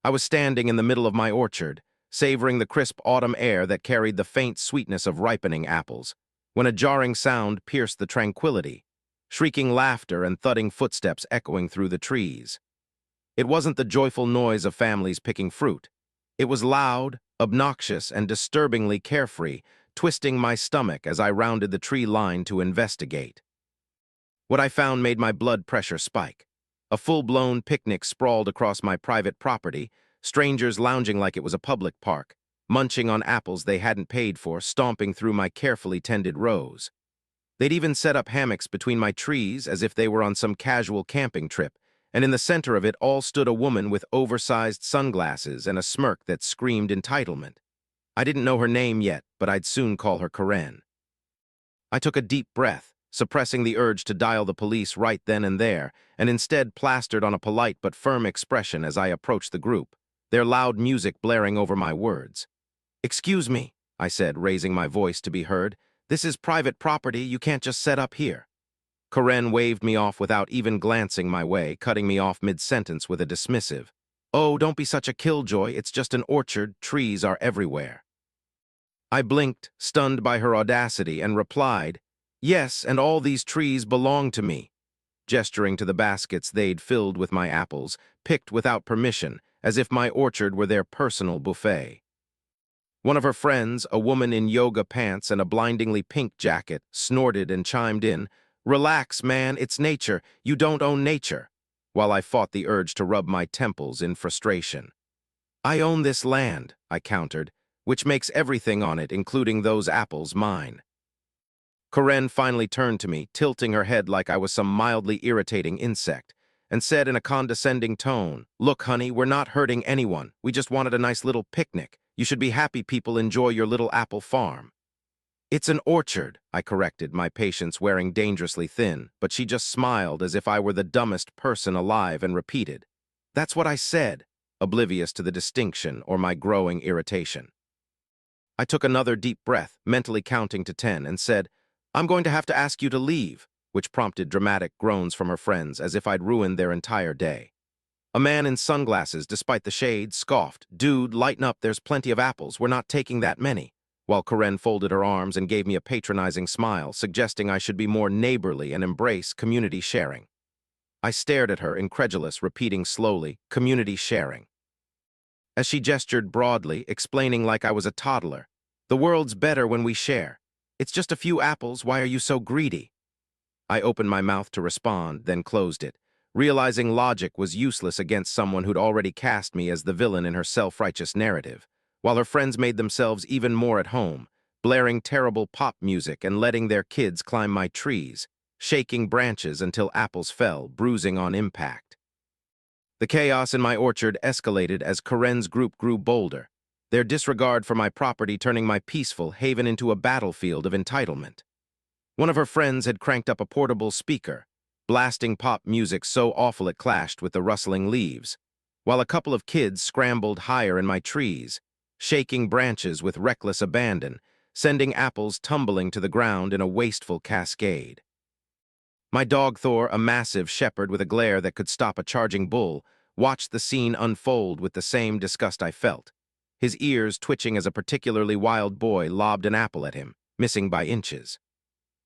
I was standing in the middle of my orchard, savoring the crisp autumn air that carried the faint sweetness of ripening apples, when a jarring sound pierced the tranquility, shrieking laughter and thudding footsteps echoing through the trees. It wasn't the joyful noise of families picking fruit. It was loud, obnoxious, and disturbingly carefree, twisting my stomach as I rounded the tree line to investigate. What I found made my blood pressure spike. A full-blown picnic sprawled across my private property, strangers lounging like it was a public park, munching on apples they hadn't paid for, stomping through my carefully tended rows. They'd even set up hammocks between my trees as if they were on some casual camping trip, and in the center of it all stood a woman with oversized sunglasses and a smirk that screamed entitlement. I didn't know her name yet, but I'd soon call her Karen. I took a deep breath, suppressing the urge to dial the police right then and there, and instead plastered on a polite but firm expression as I approached the group, their loud music blaring over my words. "Excuse me," I said, raising my voice to be heard. "This is private property, you can't just set up here." Karen waved me off without even glancing my way, cutting me off mid-sentence with a dismissive, "Oh, don't be such a killjoy, it's just an orchard, trees are everywhere." I blinked, stunned by her audacity, and replied, "Yes, and all these trees belong to me," gesturing to the baskets they'd filled with my apples, picked without permission, as if my orchard were their personal buffet. One of her friends, a woman in yoga pants and a blindingly pink jacket, snorted and chimed in, "Relax, man, it's nature, you don't own nature," while I fought the urge to rub my temples in frustration. "I own this land," I countered, "which makes everything on it, including those apples, mine." Karen finally turned to me, tilting her head like I was some mildly irritating insect, and said in a condescending tone, "Look, honey, we're not hurting anyone. We just wanted a nice little picnic. You should be happy people enjoy your little apple farm." "It's an orchard," I corrected, my patience wearing dangerously thin, but she just smiled as if I were the dumbest person alive and repeated, "That's what I said," oblivious to the distinction or my growing irritation. I took another deep breath, mentally counting to 10, and said, "I'm going to have to ask you to leave," which prompted dramatic groans from her friends as if I'd ruined their entire day. A man in sunglasses, despite the shade, scoffed, "Dude, lighten up, there's plenty of apples, we're not taking that many," while Karen folded her arms and gave me a patronizing smile, suggesting I should be more neighborly and embrace community sharing. I stared at her, incredulous, repeating slowly, "Community sharing." As she gestured broadly, explaining like I was a toddler, "The world's better when we share. It's just a few apples, why are you so greedy?" I opened my mouth to respond, then closed it, realizing logic was useless against someone who'd already cast me as the villain in her self-righteous narrative, while her friends made themselves even more at home, blaring terrible pop music and letting their kids climb my trees, shaking branches until apples fell, bruising on impact. The chaos in my orchard escalated as Karen's group grew bolder, their disregard for my property turning my peaceful haven into a battlefield of entitlement. One of her friends had cranked up a portable speaker, blasting pop music so awful it clashed with the rustling leaves, while a couple of kids scrambled higher in my trees, shaking branches with reckless abandon, sending apples tumbling to the ground in a wasteful cascade. My dog Thor, a massive shepherd with a glare that could stop a charging bull, watched the scene unfold with the same disgust I felt, his ears twitching as a particularly wild boy lobbed an apple at him, missing by inches.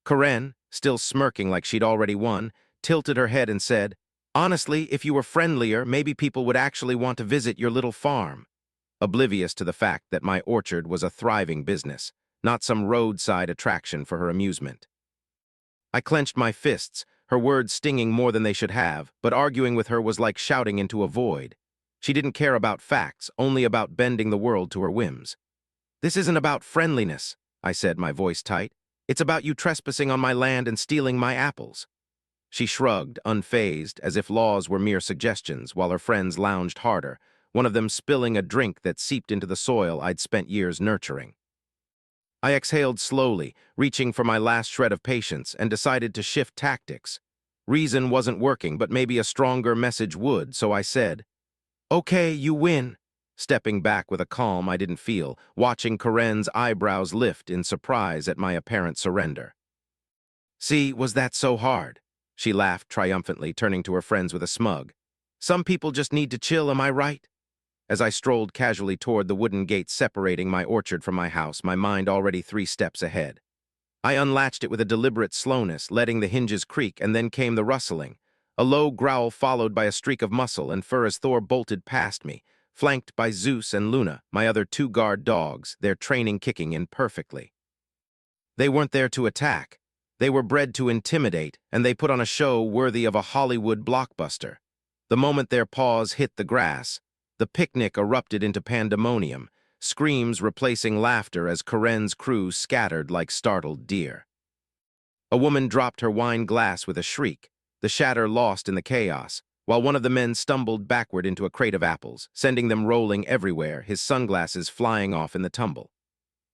Karen, still smirking like she'd already won, tilted her head and said, "Honestly, if you were friendlier, maybe people would actually want to visit your little farm," oblivious to the fact that my orchard was a thriving business, not some roadside attraction for her amusement. I clenched my fists, her words stinging more than they should have, but arguing with her was like shouting into a void. She didn't care about facts, only about bending the world to her whims. "This isn't about friendliness," I said, my voice tight. "It's about you trespassing on my land and stealing my apples." She shrugged, unfazed, as if laws were mere suggestions, while her friends lounged harder, one of them spilling a drink that seeped into the soil I'd spent years nurturing. I exhaled slowly, reaching for my last shred of patience, and decided to shift tactics. Reason wasn't working, but maybe a stronger message would, so I said, "Okay, you win," stepping back with a calm I didn't feel, watching Karen's eyebrows lift in surprise at my apparent surrender. "See, was that so hard?" She laughed triumphantly, turning to her friends with a smug, "Some people just need to chill, am I right?" As I strolled casually toward the wooden gate separating my orchard from my house, my mind already 3 steps ahead. I unlatched it with a deliberate slowness, letting the hinges creak, and then came the rustling. A low growl followed by a streak of muscle and fur as Thor bolted past me, flanked by Zeus and Luna, my other 2 guard dogs, their training kicking in perfectly. They weren't there to attack. They were bred to intimidate, and they put on a show worthy of a Hollywood blockbuster. The moment their paws hit the grass, the picnic erupted into pandemonium, screams replacing laughter as Karen's crew scattered like startled deer. A woman dropped her wine glass with a shriek, the shatter lost in the chaos, while one of the men stumbled backward into a crate of apples, sending them rolling everywhere, his sunglasses flying off in the tumble.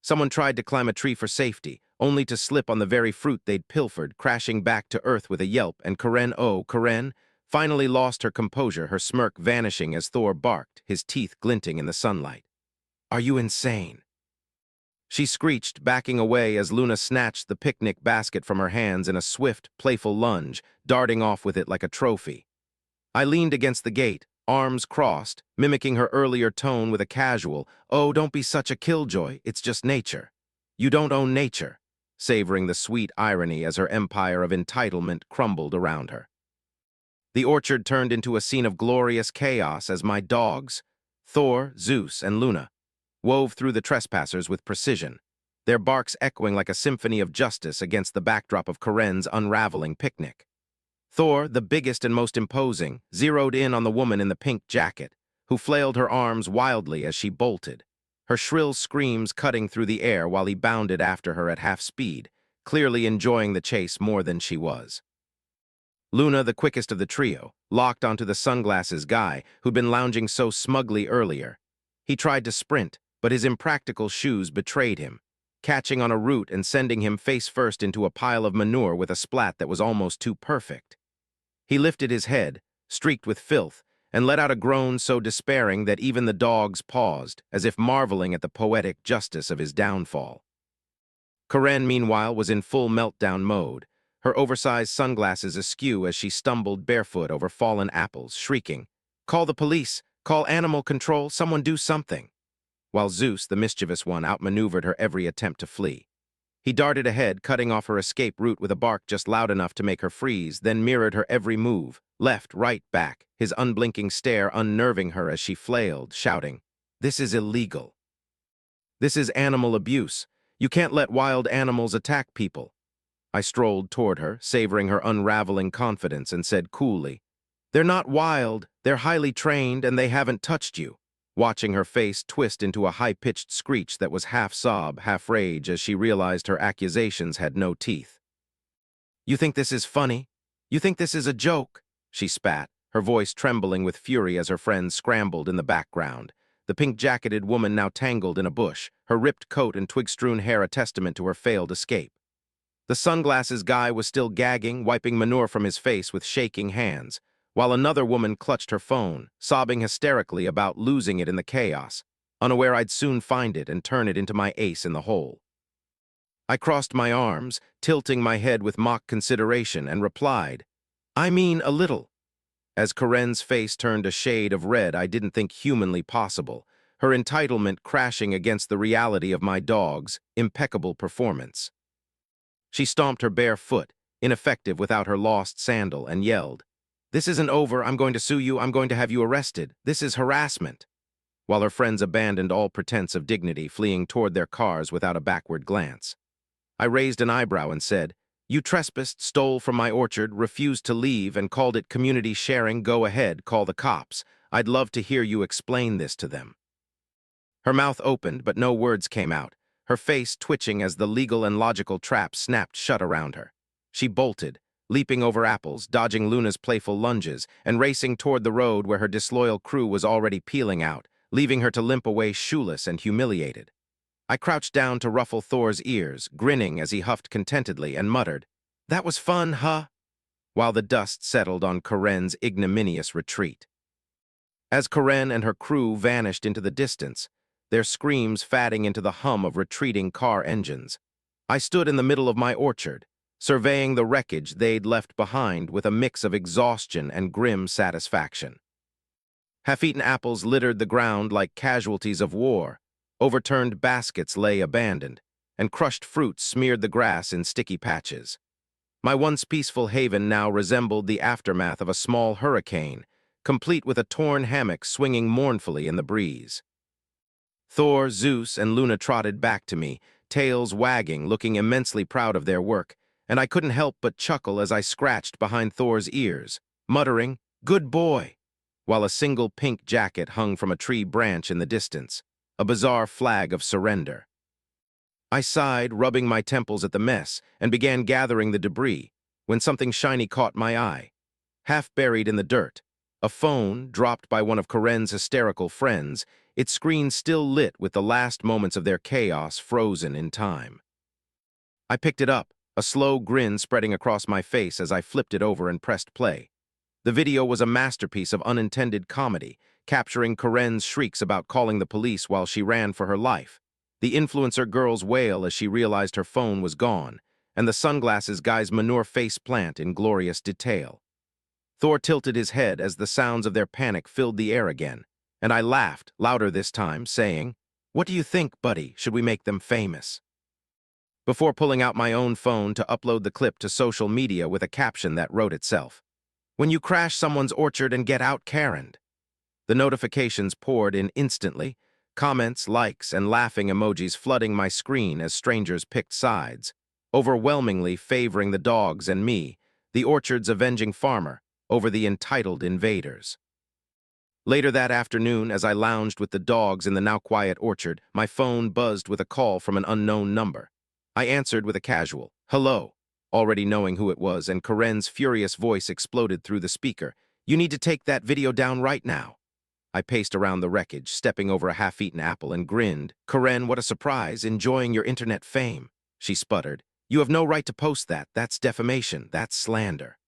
Someone tried to climb a tree for safety, only to slip on the very fruit they'd pilfered, crashing back to earth with a yelp, and Karen, finally lost her composure, her smirk vanishing as Thor barked, his teeth glinting in the sunlight. "Are you insane?" She screeched, backing away as Luna snatched the picnic basket from her hands in a swift, playful lunge, darting off with it like a trophy. I leaned against the gate, arms crossed, mimicking her earlier tone with a casual, "Oh, don't be such a killjoy, it's just nature. You don't own nature," savoring the sweet irony as her empire of entitlement crumbled around her. The orchard turned into a scene of glorious chaos as my dogs, Thor, Zeus, and Luna, wove through the trespassers with precision, their barks echoing like a symphony of justice against the backdrop of Karen's unraveling picnic. Thor, the biggest and most imposing, zeroed in on the woman in the pink jacket, who flailed her arms wildly as she bolted, her shrill screams cutting through the air while he bounded after her at half speed, clearly enjoying the chase more than she was. Luna, the quickest of the trio, locked onto the sunglasses guy who'd been lounging so smugly earlier. He tried to sprint, but his impractical shoes betrayed him, catching on a root and sending him face first into a pile of manure with a splat that was almost too perfect. He lifted his head, streaked with filth, and let out a groan so despairing that even the dogs paused, as if marveling at the poetic justice of his downfall. Karen, meanwhile, was in full meltdown mode, her oversized sunglasses askew as she stumbled barefoot over fallen apples, shrieking, "Call the police! Call animal control! Someone do something!" While Zeus, the mischievous one, outmaneuvered her every attempt to flee. He darted ahead, cutting off her escape route with a bark just loud enough to make her freeze, then mirrored her every move, left, right, back, his unblinking stare unnerving her as she flailed, shouting, "This is illegal. This is animal abuse. You can't let wild animals attack people." I strolled toward her, savoring her unraveling confidence, and said coolly, "They're not wild, they're highly trained, and they haven't touched you," watching her face twist into a high-pitched screech that was half sob, half rage as she realized her accusations had no teeth. "You think this is funny? You think this is a joke?" she spat, her voice trembling with fury as her friends scrambled in the background, the pink-jacketed woman now tangled in a bush, her ripped coat and twig-strewn hair a testament to her failed escape. The sunglasses guy was still gagging, wiping manure from his face with shaking hands, while another woman clutched her phone, sobbing hysterically about losing it in the chaos, unaware I'd soon find it and turn it into my ace in the hole. I crossed my arms, tilting my head with mock consideration, and replied, "I mean a little." As Karen's face turned a shade of red I didn't think humanly possible, her entitlement crashing against the reality of my dog's impeccable performance. She stomped her bare foot, ineffective without her lost sandal, and yelled, "This isn't over, I'm going to sue you, I'm going to have you arrested. This is harassment," while her friends abandoned all pretense of dignity, fleeing toward their cars without a backward glance. I raised an eyebrow and said, "You trespassed, stole from my orchard, refused to leave, and called it community sharing. Go ahead, call the cops. I'd love to hear you explain this to them." Her mouth opened, but no words came out, her face twitching as the legal and logical trap snapped shut around her. She bolted, leaping over apples, dodging Luna's playful lunges, and racing toward the road where her disloyal crew was already peeling out, leaving her to limp away shoeless and humiliated. I crouched down to ruffle Thor's ears, grinning as he huffed contentedly, and muttered, "That was fun, huh?" while the dust settled on Karen's ignominious retreat. As Karen and her crew vanished into the distance, their screams fading into the hum of retreating car engines, I stood in the middle of my orchard, surveying the wreckage they'd left behind with a mix of exhaustion and grim satisfaction. Half-eaten apples littered the ground like casualties of war. Overturned baskets lay abandoned, and crushed fruits smeared the grass in sticky patches. My once peaceful haven now resembled the aftermath of a small hurricane, complete with a torn hammock swinging mournfully in the breeze. Thor, Zeus, and Luna trotted back to me, tails wagging, looking immensely proud of their work, and I couldn't help but chuckle as I scratched behind Thor's ears, muttering, "Good boy," while a single pink jacket hung from a tree branch in the distance, a bizarre flag of surrender. I sighed, rubbing my temples at the mess, and began gathering the debris, when something shiny caught my eye. Half buried in the dirt, a phone dropped by one of Karen's hysterical friends, its screen still lit with the last moments of their chaos frozen in time. I picked it up, a slow grin spreading across my face as I flipped it over and pressed play. The video was a masterpiece of unintended comedy, capturing Karen's shrieks about calling the police while she ran for her life, the influencer girl's wail as she realized her phone was gone, and the sunglasses guy's manure face plant in glorious detail. Thor tilted his head as the sounds of their panic filled the air again, and I laughed, louder this time, saying, "What do you think, buddy? Should we make them famous?" Before pulling out my own phone to upload the clip to social media with a caption that wrote itself, "When you crash someone's orchard and get out Karen'd." The notifications poured in instantly, comments, likes, and laughing emojis flooding my screen as strangers picked sides, overwhelmingly favoring the dogs and me, the orchard's avenging farmer, over the entitled invaders. Later that afternoon, as I lounged with the dogs in the now-quiet orchard, my phone buzzed with a call from an unknown number. I answered with a casual, "Hello," already knowing who it was, and Karen's furious voice exploded through the speaker. "You need to take that video down right now." I paced around the wreckage, stepping over a half-eaten apple, and grinned. "Karen, what a surprise, enjoying your internet fame," she sputtered. "You have no right to post that. That's defamation. That's slander."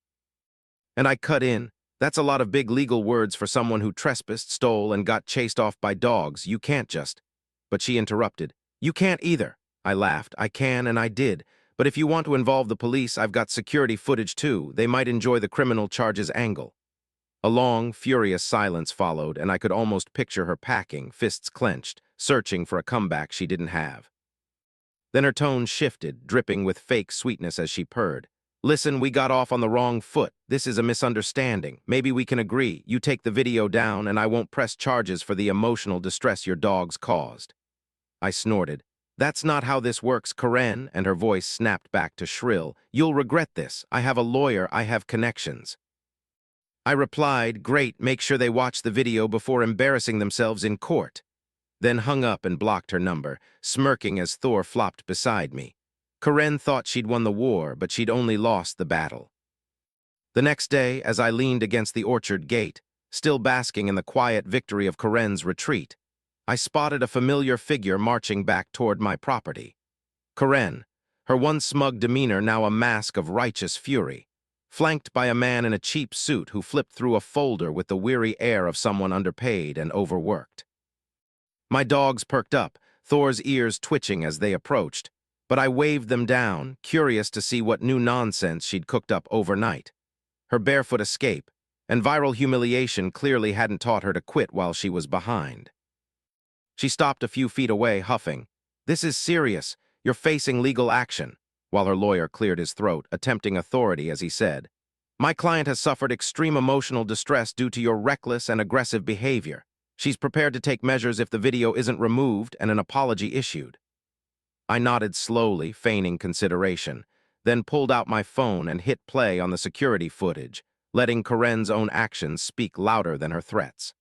And I cut in, "That's a lot of big legal words for someone who trespassed, stole, and got chased off by dogs. You can't just—" But she interrupted. "You can't either." I laughed. "I can, and I did. But if you want to involve the police, I've got security footage too. They might enjoy the criminal charges angle." A long, furious silence followed, and I could almost picture her packing, fists clenched, searching for a comeback she didn't have. Then her tone shifted, dripping with fake sweetness as she purred. "Listen, we got off on the wrong foot. This is a misunderstanding. Maybe we can agree. You take the video down, and I won't press charges for the emotional distress your dogs caused." I snorted. "That's not how this works, Karen," and her voice snapped back to shrill. "You'll regret this. I have a lawyer. I have connections." I replied, "Great, make sure they watch the video before embarrassing themselves in court," then hung up and blocked her number, smirking as Thor flopped beside me. Karen thought she'd won the war, but she'd only lost the battle. The next day, as I leaned against the orchard gate, still basking in the quiet victory of Karen's retreat, I spotted a familiar figure marching back toward my property. Karen, her once smug demeanor now a mask of righteous fury, flanked by a man in a cheap suit who flipped through a folder with the weary air of someone underpaid and overworked. My dogs perked up, Thor's ears twitching as they approached, but I waved them down, curious to see what new nonsense she'd cooked up overnight. Her barefoot escape and viral humiliation clearly hadn't taught her to quit while she was behind. She stopped a few feet away, huffing. "This is serious. You're facing legal action," while her lawyer cleared his throat, attempting authority as he said, "My client has suffered extreme emotional distress due to your reckless and aggressive behavior. She's prepared to take measures if the video isn't removed and an apology issued." I nodded slowly, feigning consideration, then pulled out my phone and hit play on the security footage, letting Karen's own actions speak louder than her threats.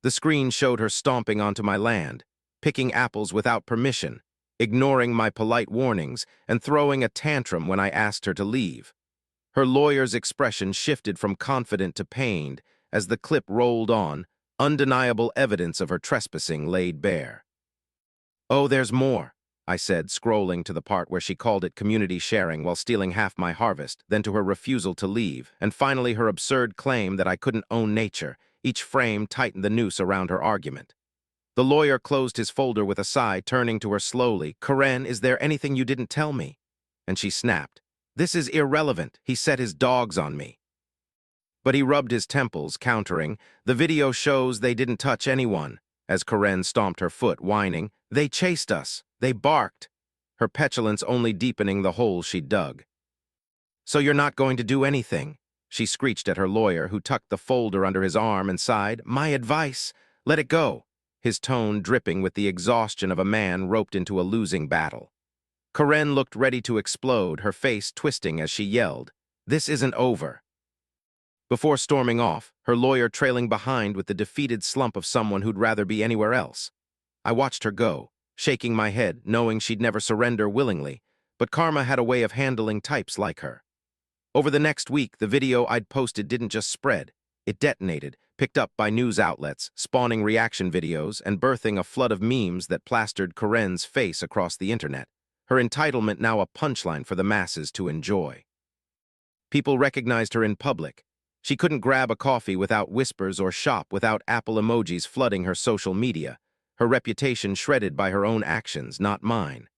The screen showed her stomping onto my land, picking apples without permission, ignoring my polite warnings, and throwing a tantrum when I asked her to leave. Her lawyer's expression shifted from confident to pained as the clip rolled on, undeniable evidence of her trespassing laid bare. "Oh, there's more," I said, scrolling to the part where she called it community sharing while stealing half my harvest, then to her refusal to leave, and finally her absurd claim that I couldn't own nature. Each frame tightened the noose around her argument. The lawyer closed his folder with a sigh, turning to her slowly. "Karen, is there anything you didn't tell me?" And she snapped, "This is irrelevant. He set his dogs on me." But he rubbed his temples, countering, "The video shows they didn't touch anyone," as Karen stomped her foot, whining, "They chased us. They barked," her petulance only deepening the hole she'd dug. "So you're not going to do anything?" she screeched at her lawyer, who tucked the folder under his arm and sighed. "My advice, let it go," his tone dripping with the exhaustion of a man roped into a losing battle. Karen looked ready to explode, her face twisting as she yelled, "This isn't over." Before storming off, her lawyer trailing behind with the defeated slump of someone who'd rather be anywhere else. I watched her go, shaking my head, knowing she'd never surrender willingly, but karma had a way of handling types like her. Over the next week, the video I'd posted didn't just spread. It detonated, picked up by news outlets, spawning reaction videos and birthing a flood of memes that plastered Karen's face across the internet, her entitlement now a punchline for the masses to enjoy. People recognized her in public. She couldn't grab a coffee without whispers or shop without Apple emojis flooding her social media, her reputation shredded by her own actions, not mine.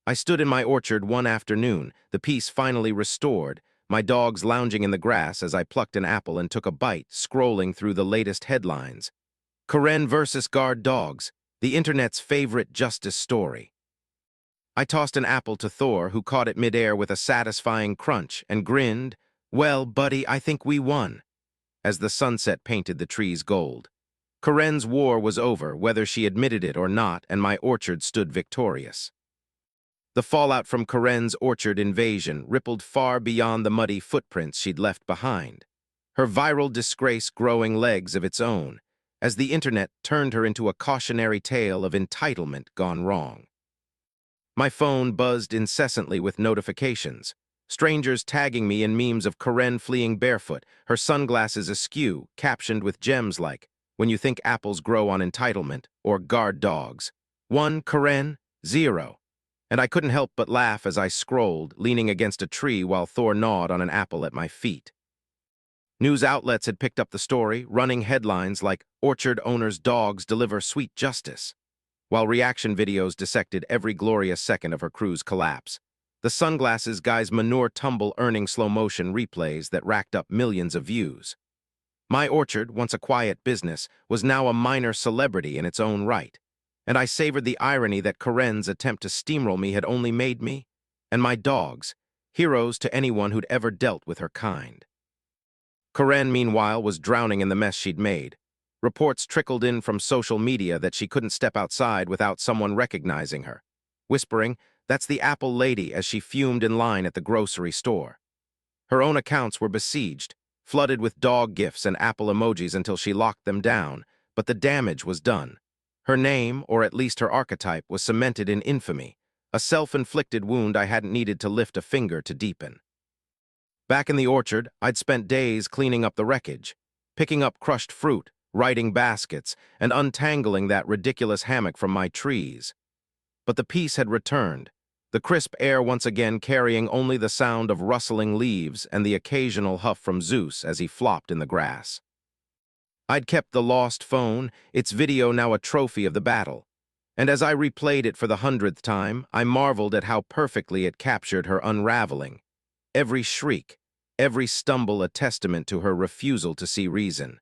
I stood in my orchard one afternoon, the peace finally restored, my dogs lounging in the grass as I plucked an apple and took a bite, scrolling through the latest headlines. Karen versus guard dogs, the internet's favorite justice story. I tossed an apple to Thor, who caught it midair with a satisfying crunch and grinned, "Well, buddy, I think we won," as the sunset painted the trees gold. Karen's war was over, whether she admitted it or not, and my orchard stood victorious. The fallout from Karen's orchard invasion rippled far beyond the muddy footprints she'd left behind, her viral disgrace growing legs of its own, as the internet turned her into a cautionary tale of entitlement gone wrong. My phone buzzed incessantly with notifications, strangers tagging me in memes of Karen fleeing barefoot, her sunglasses askew, captioned with gems like, "When you think apples grow on entitlement," or "Guard dogs. 1 Karen, 0. And I couldn't help but laugh as I scrolled, leaning against a tree while Thor gnawed on an apple at my feet. News outlets had picked up the story, running headlines like, "Orchard owner's dogs deliver sweet justice," while reaction videos dissected every glorious second of her crew's collapse. The sunglasses guy's manure tumble earning slow-motion replays that racked up millions of views. My orchard, once a quiet business, was now a minor celebrity in its own right, and I savored the irony that Karen's attempt to steamroll me had only made me, and my dogs, heroes to anyone who'd ever dealt with her kind. Karen, meanwhile, was drowning in the mess she'd made. Reports trickled in from social media that she couldn't step outside without someone recognizing her, whispering, "That's the Apple lady," as she fumed in line at the grocery store. Her own accounts were besieged, flooded with dog gifs and Apple emojis until she locked them down, but the damage was done. Her name, or at least her archetype, was cemented in infamy, a self-inflicted wound I hadn't needed to lift a finger to deepen. Back in the orchard, I'd spent days cleaning up the wreckage, picking up crushed fruit, righting baskets, and untangling that ridiculous hammock from my trees. But the peace had returned, the crisp air once again carrying only the sound of rustling leaves and the occasional huff from Zeus as he flopped in the grass. I'd kept the lost phone, its video now a trophy of the battle, and as I replayed it for the 100th time, I marveled at how perfectly it captured her unraveling. Every shriek, every stumble a testament to her refusal to see reason.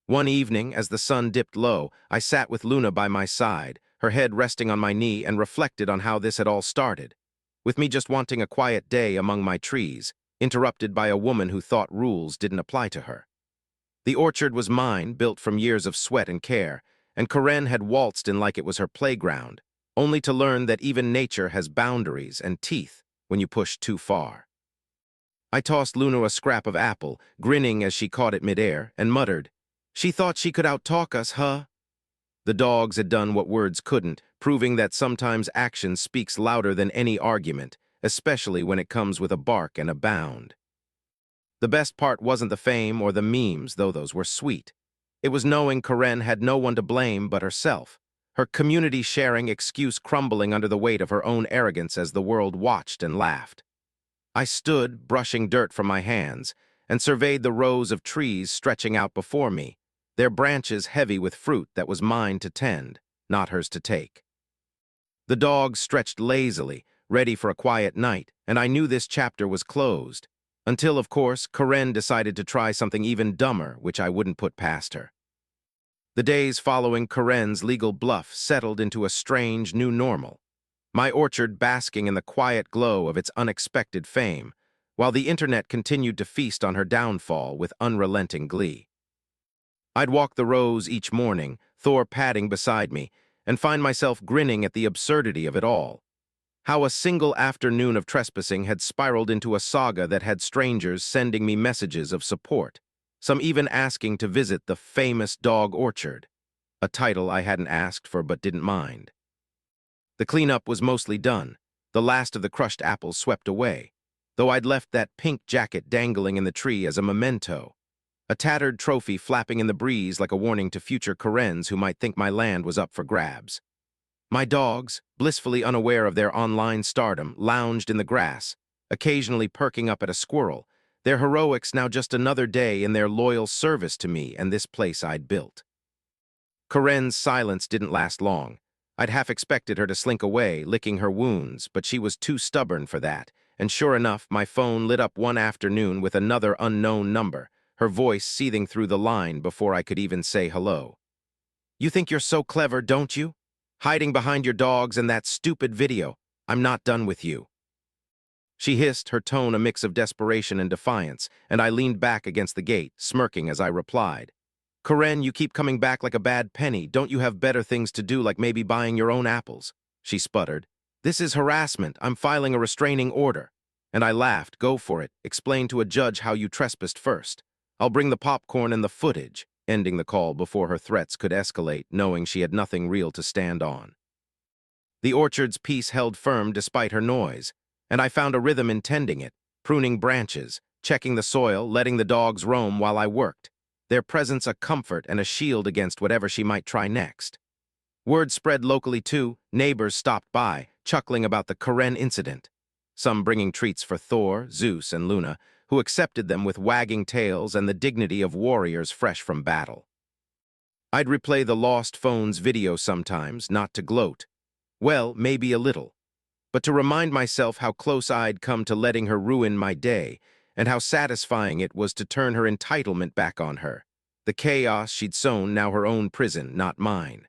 One evening, as the sun dipped low, I sat with Luna by my side, her head resting on my knee, and reflected on how this had all started, with me just wanting a quiet day among my trees, interrupted by a woman who thought rules didn't apply to her. The orchard was mine, built from years of sweat and care, and Karen had waltzed in like it was her playground, only to learn that even nature has boundaries and teeth when you push too far. I tossed Luna a scrap of apple, grinning as she caught it midair, and muttered, "She thought she could outtalk us, huh?" The dogs had done what words couldn't, proving that sometimes action speaks louder than any argument, especially when it comes with a bark and a bound. The best part wasn't the fame or the memes, though those were sweet. It was knowing Karen had no one to blame but herself, her community-sharing excuse crumbling under the weight of her own arrogance as the world watched and laughed. I stood, brushing dirt from my hands, and surveyed the rows of trees stretching out before me, their branches heavy with fruit that was mine to tend, not hers to take. The dogs stretched lazily, ready for a quiet night, and I knew this chapter was closed, Until, of course, Karen decided to try something even dumber, which I wouldn't put past her. The days following Karen's legal bluff settled into a strange new normal, my orchard basking in the quiet glow of its unexpected fame, while the internet continued to feast on her downfall with unrelenting glee. I'd walk the rows each morning, Thor padding beside me, and find myself grinning at the absurdity of it all. How a single afternoon of trespassing had spiraled into a saga that had strangers sending me messages of support, some even asking to visit the famous dog orchard, a title I hadn't asked for but didn't mind. The cleanup was mostly done, the last of the crushed apples swept away, though I'd left that pink jacket dangling in the tree as a memento, a tattered trophy flapping in the breeze like a warning to future Karens who might think my land was up for grabs. My dogs, blissfully unaware of their online stardom, lounged in the grass, occasionally perking up at a squirrel, their heroics now just another day in their loyal service to me and this place I'd built. Karen's silence didn't last long. I'd half expected her to slink away, licking her wounds, but she was too stubborn for that, and sure enough, my phone lit up one afternoon with another unknown number, her voice seething through the line before I could even say hello. "You think you're so clever, don't you? Hiding behind your dogs and that stupid video. I'm not done with you." She hissed, her tone a mix of desperation and defiance, and I leaned back against the gate, smirking as I replied. "Karen, you keep coming back like a bad penny. Don't you have better things to do, like maybe buying your own apples?" She sputtered. "This is harassment. I'm filing a restraining order." And I laughed. "Go for it. Explain to a judge how you trespassed first. I'll bring the popcorn and the footage," ending the call before her threats could escalate, knowing she had nothing real to stand on. The orchard's peace held firm despite her noise, and I found a rhythm in tending it, pruning branches, checking the soil, letting the dogs roam while I worked, their presence a comfort and a shield against whatever she might try next. Word spread locally too, neighbors stopped by, chuckling about the Karen incident, some bringing treats for Thor, Zeus, and Luna, who accepted them with wagging tails and the dignity of warriors fresh from battle. I'd replay the lost phone's video sometimes, not to gloat. Well, maybe a little, but to remind myself how close I'd come to letting her ruin my day, and how satisfying it was to turn her entitlement back on her. The chaos she'd sown, now her own prison, not mine.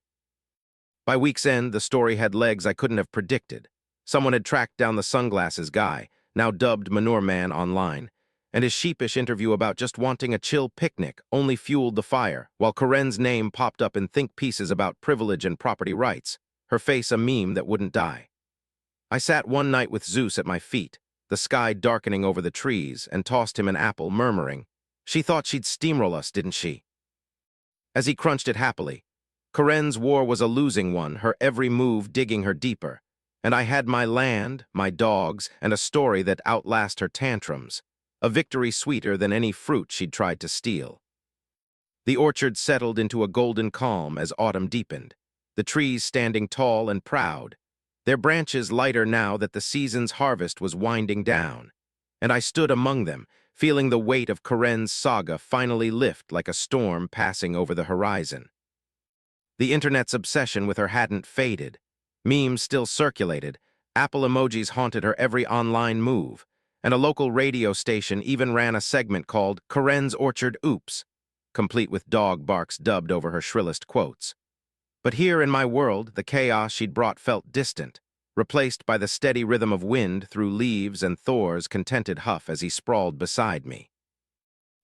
By week's end, the story had legs I couldn't have predicted. Someone had tracked down the sunglasses guy, now dubbed Manure Man online, and his sheepish interview about just wanting a chill picnic only fueled the fire, while Karen's name popped up in think pieces about privilege and property rights, her face a meme that wouldn't die. I sat one night with Zeus at my feet, the sky darkening over the trees, and tossed him an apple, murmuring, "She thought she'd steamroll us, didn't she?" As he crunched it happily, Karen's war was a losing one, her every move digging her deeper, and I had my land, my dogs, and a story that outlasted her tantrums, a victory sweeter than any fruit she'd tried to steal. The orchard settled into a golden calm as autumn deepened, the trees standing tall and proud, their branches lighter now that the season's harvest was winding down, and I stood among them, feeling the weight of Karen's saga finally lift like a storm passing over the horizon. The internet's obsession with her hadn't faded. Memes still circulated, Apple emojis haunted her every online move, and a local radio station even ran a segment called Karen's Orchard Oops, complete with dog barks dubbed over her shrillest quotes. But here in my world, the chaos she'd brought felt distant, replaced by the steady rhythm of wind through leaves and Thor's contented huff as he sprawled beside me.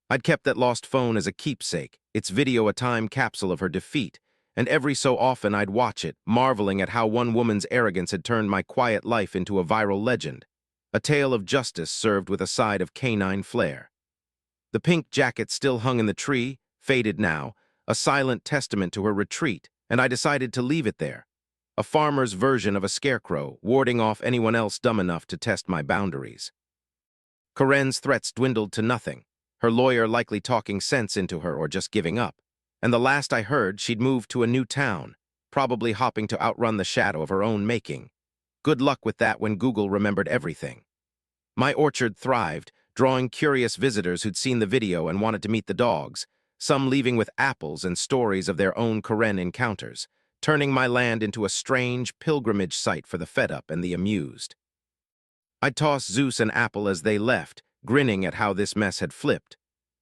I'd kept that lost phone as a keepsake, its video a time capsule of her defeat, and every so often I'd watch it, marveling at how one woman's arrogance had turned my quiet life into a viral legend, a tale of justice served with a side of canine flair. The pink jacket still hung in the tree, faded now, a silent testament to her retreat, and I decided to leave it there, a farmer's version of a scarecrow, warding off anyone else dumb enough to test my boundaries. Karen's threats dwindled to nothing, her lawyer likely talking sense into her or just giving up, and the last I heard, she'd moved to a new town, probably hopping to outrun the shadow of her own making. Good luck with that when Google remembered everything. My orchard thrived, drawing curious visitors who'd seen the video and wanted to meet the dogs, some leaving with apples and stories of their own Karen encounters, turning my land into a strange pilgrimage site for the fed-up and the amused. I'd toss Zeus an apple as they left, grinning at how this mess had flipped.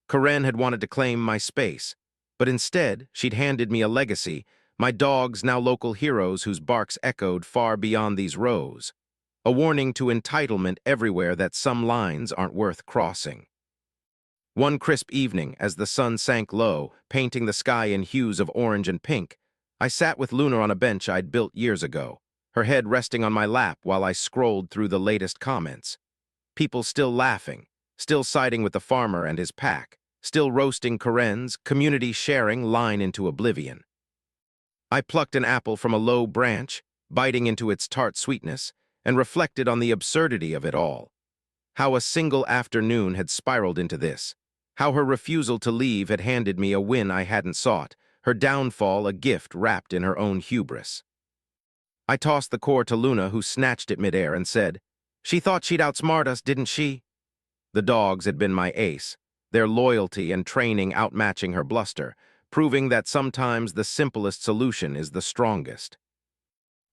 Karen had wanted to claim my space, but instead she'd handed me a legacy, my dogs now local heroes whose barks echoed far beyond these rows. A warning to entitlement everywhere that some lines aren't worth crossing. One crisp evening, as the sun sank low, painting the sky in hues of orange and pink, I sat with Luna on a bench I'd built years ago, her head resting on my lap while I scrolled through the latest comments. People still laughing, still siding with the farmer and his pack, still roasting Karen's community sharing line into oblivion. I plucked an apple from a low branch, biting into its tart sweetness, and reflected on the absurdity of it all. How a single afternoon had spiraled into this. How her refusal to leave had handed me a win I hadn't sought, her downfall a gift wrapped in her own hubris. I tossed the core to Luna, who snatched it midair and said, "She thought she'd outsmart us, didn't she?" The dogs had been my ace, their loyalty and training outmatching her bluster, proving that sometimes the simplest solution is the strongest.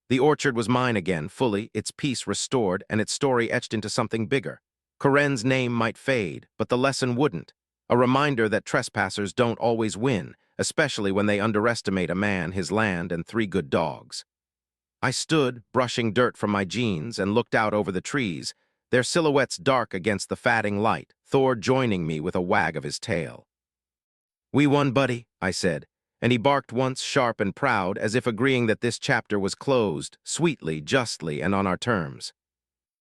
The orchard was mine again, fully, its peace restored and its story etched into something bigger. Karen's name might fade, but the lesson wouldn't. A reminder that trespassers don't always win, especially when they underestimate a man, his land, and 3 good dogs. I stood, brushing dirt from my jeans, and looked out over the trees, their silhouettes dark against the fading light, Thor joining me with a wag of his tail. "We won, buddy," I said, and he barked once, sharp and proud, as if agreeing that this chapter was closed, sweetly, justly, and on our terms.